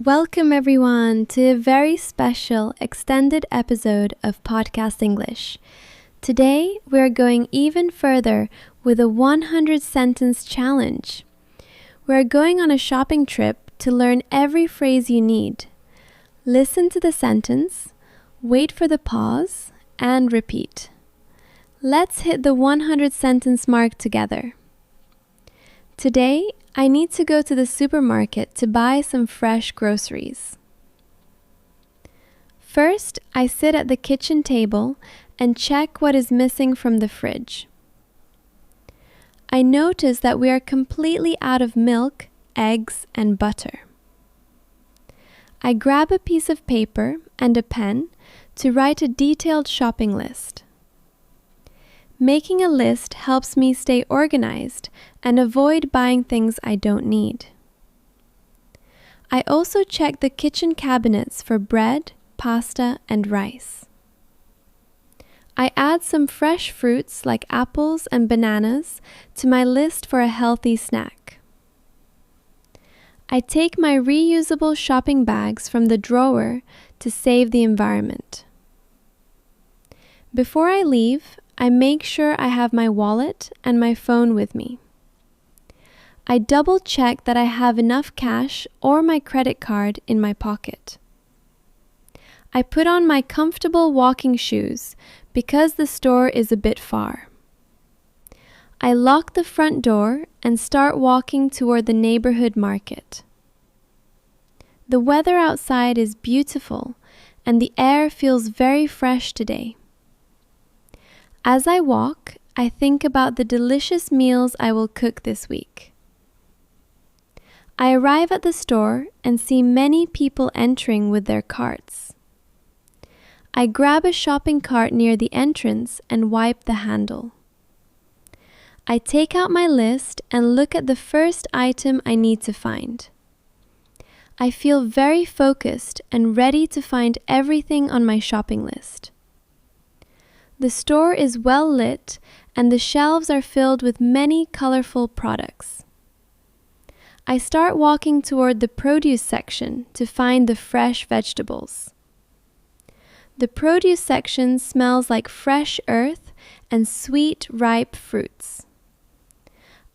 Welcome everyone to a very special extended episode of Podcast English. Today we're going even further with a 100 sentence challenge. We're going on a shopping trip to learn every phrase you need. Listen to the sentence, wait for the pause, and repeat. Let's hit the 100 sentence mark together. Today, I need to go to the supermarket to buy some fresh groceries. First, I sit at the kitchen table and check what is missing from the fridge. I notice that we are completely out of milk, eggs, and butter. I grab a piece of paper and a pen to write a detailed shopping list. Making a list helps me stay organized and avoid buying things I don't need. I also check the kitchen cabinets for bread, pasta, and rice. I add some fresh fruits like apples and bananas to my list for a healthy snack. I take my reusable shopping bags from the drawer to save the environment. Before I leave, I make sure I have my wallet and my phone with me. I double check that I have enough cash or my credit card in my pocket. I put on my comfortable walking shoes because the store is a bit far. I lock the front door and start walking toward the neighborhood market. The weather outside is beautiful and the air feels very fresh today. As I walk, I think about the delicious meals I will cook this week. I arrive at the store and see many people entering with their carts. I grab a shopping cart near the entrance and wipe the handle. I take out my list and look at the first item I need to find. I feel very focused and ready to find everything on my shopping list. The store is well lit and the shelves are filled with many colorful products. I start walking toward the produce section to find the fresh vegetables. The produce section smells like fresh earth and sweet, ripe fruits.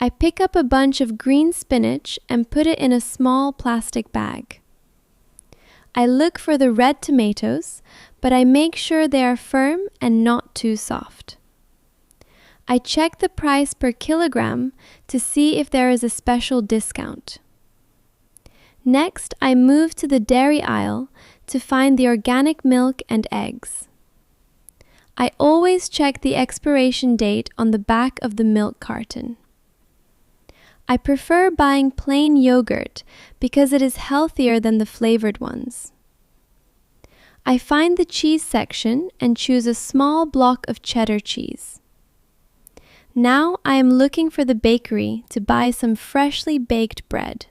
I pick up a bunch of green spinach and put it in a small plastic bag. I look for the red tomatoes, but I make sure they are firm and not too soft. I check the price per kilogram to see if there is a special discount. Next, I move to the dairy aisle to find the organic milk and eggs. I always check the expiration date on the back of the milk carton. I prefer buying plain yogurt because it is healthier than the flavored ones. I find the cheese section and choose a small block of cheddar cheese. Now I am looking for the bakery to buy some freshly baked bread.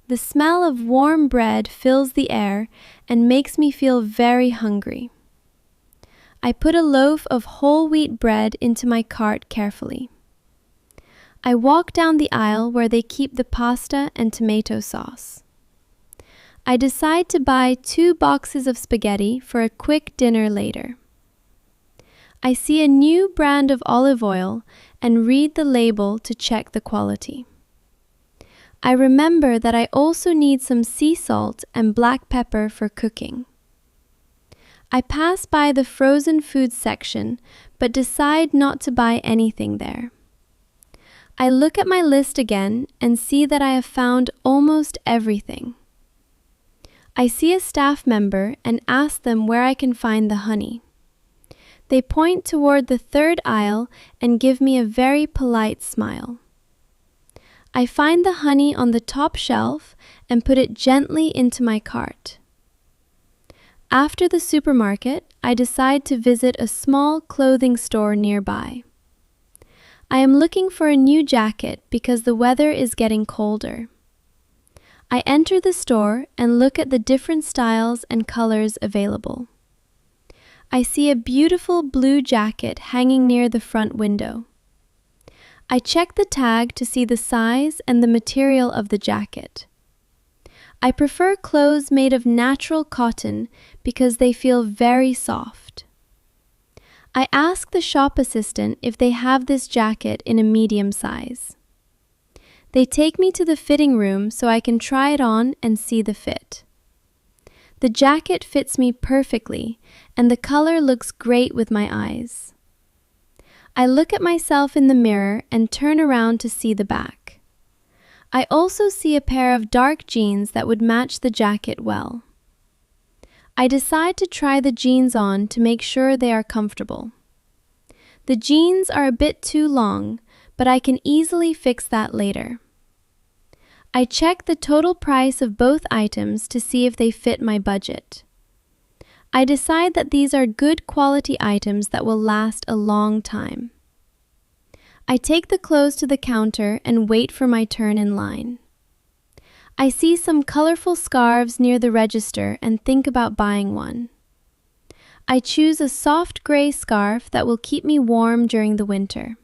The smell of warm bread fills the air and makes me feel very hungry. I put a loaf of whole wheat bread into my cart carefully. I walk down the aisle where they keep the pasta and tomato sauce. I decide to buy 2 boxes of spaghetti for a quick dinner later. I see a new brand of olive oil and read the label to check the quality. I remember that I also need some sea salt and black pepper for cooking. I pass by the frozen food section but decide not to buy anything there. I look at my list again and see that I have found almost everything. I see a staff member and ask them where I can find the honey. They point toward the third aisle and give me a very polite smile. I find the honey on the top shelf and put it gently into my cart. After the supermarket, I decide to visit a small clothing store nearby. I am looking for a new jacket because the weather is getting colder. I enter the store and look at the different styles and colors available. I see a beautiful blue jacket hanging near the front window. I check the tag to see the size and the material of the jacket. I prefer clothes made of natural cotton because they feel very soft. I ask the shop assistant if they have this jacket in a medium size. They take me to the fitting room so I can try it on and see the fit. The jacket fits me perfectly, and the color looks great with my eyes. I look at myself in the mirror and turn around to see the back. I also see a pair of dark jeans that would match the jacket well. I decide to try the jeans on to make sure they are comfortable. The jeans are a bit too long, but I can easily fix that later. I check the total price of both items to see if they fit my budget. I decide that these are good quality items that will last a long time. I take the clothes to the counter and wait for my turn in line. I see some colorful scarves near the register and think about buying one. I choose a soft gray scarf that will keep me warm during the winter.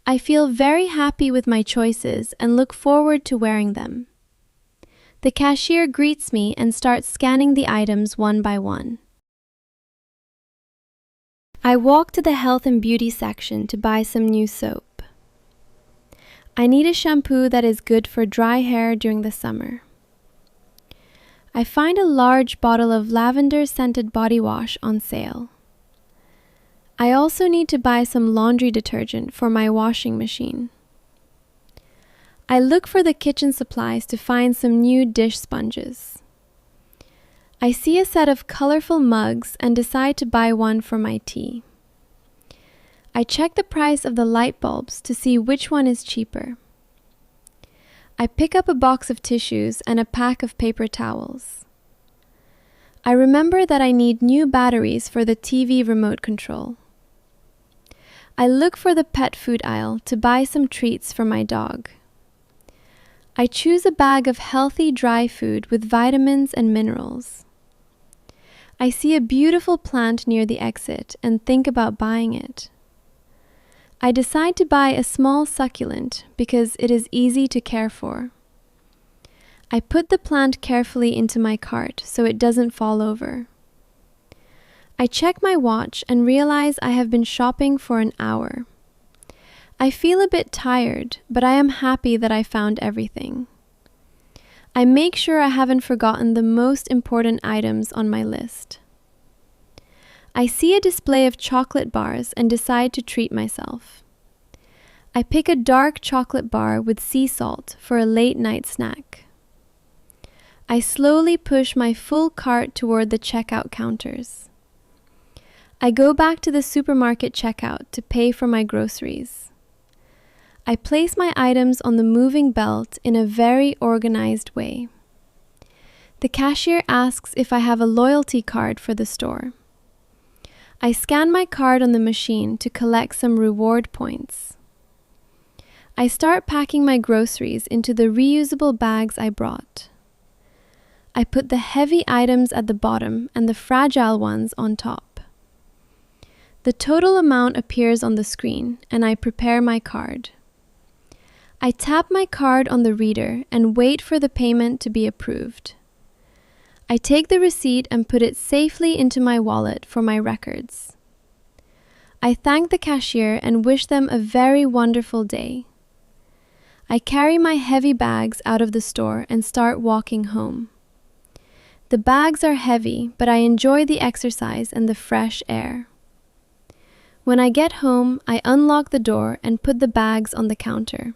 I feel very happy with my choices and look forward to wearing them. The cashier greets me and starts scanning the items one by one. I walk to the health and beauty section to buy some new soap. I need a shampoo that is good for dry hair during the summer. I find a large bottle of lavender-scented body wash on sale. I also need to buy some laundry detergent for my washing machine. I look for the kitchen supplies to find some new dish sponges. I see a set of colorful mugs and decide to buy one for my tea. I check the price of the light bulbs to see which one is cheaper. I pick up a box of tissues and a pack of paper towels. I remember that I need new batteries for the TV remote control. I look for the pet food aisle to buy some treats for my dog. I choose a bag of healthy dry food with vitamins and minerals. I see a beautiful plant near the exit and think about buying it. I decide to buy a small succulent because it is easy to care for. I put the plant carefully into my cart so it doesn't fall over. I check my watch and realize I have been shopping for an hour. I feel a bit tired, but I am happy that I found everything. I make sure I haven't forgotten the most important items on my list. I see a display of chocolate bars and decide to treat myself. I pick a dark chocolate bar with sea salt for a late night snack. I slowly push my full cart toward the checkout counters. I go back to the supermarket checkout to pay for my groceries. I place my items on the moving belt in a very organized way. The cashier asks if I have a loyalty card for the store. I scan my card on the machine to collect some reward points. I start packing my groceries into the reusable bags I brought. I put the heavy items at the bottom and the fragile ones on top. The total amount appears on the screen, and I prepare my card. I tap my card on the reader and wait for the payment to be approved. I take the receipt and put it safely into my wallet for my records. I thank the cashier and wish them a very wonderful day. I carry my heavy bags out of the store and start walking home. The bags are heavy, but I enjoy the exercise and the fresh air. When I get home, I unlock the door and put the bags on the counter.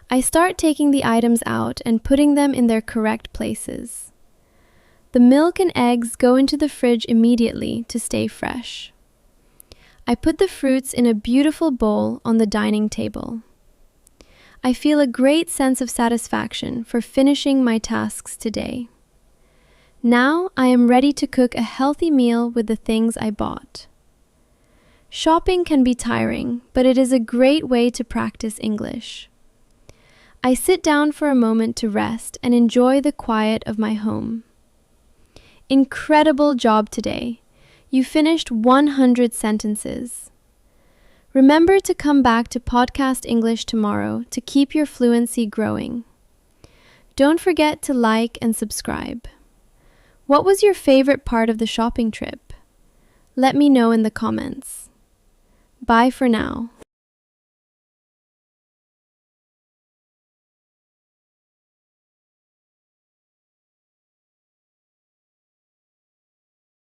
I start taking the items out and putting them in their correct places. The milk and eggs go into the fridge immediately to stay fresh. I put the fruits in a beautiful bowl on the dining table. I feel a great sense of satisfaction for finishing my tasks today. Now I am ready to cook a healthy meal with the things I bought. Shopping can be tiring, but it is a great way to practice English. I sit down for a moment to rest and enjoy the quiet of my home. Incredible job today. You finished 100 sentences. Remember to come back to Podcast English tomorrow to keep your fluency growing. Don't forget to like and subscribe. What was your favorite part of the shopping trip? Let me know in the comments. Bye for now.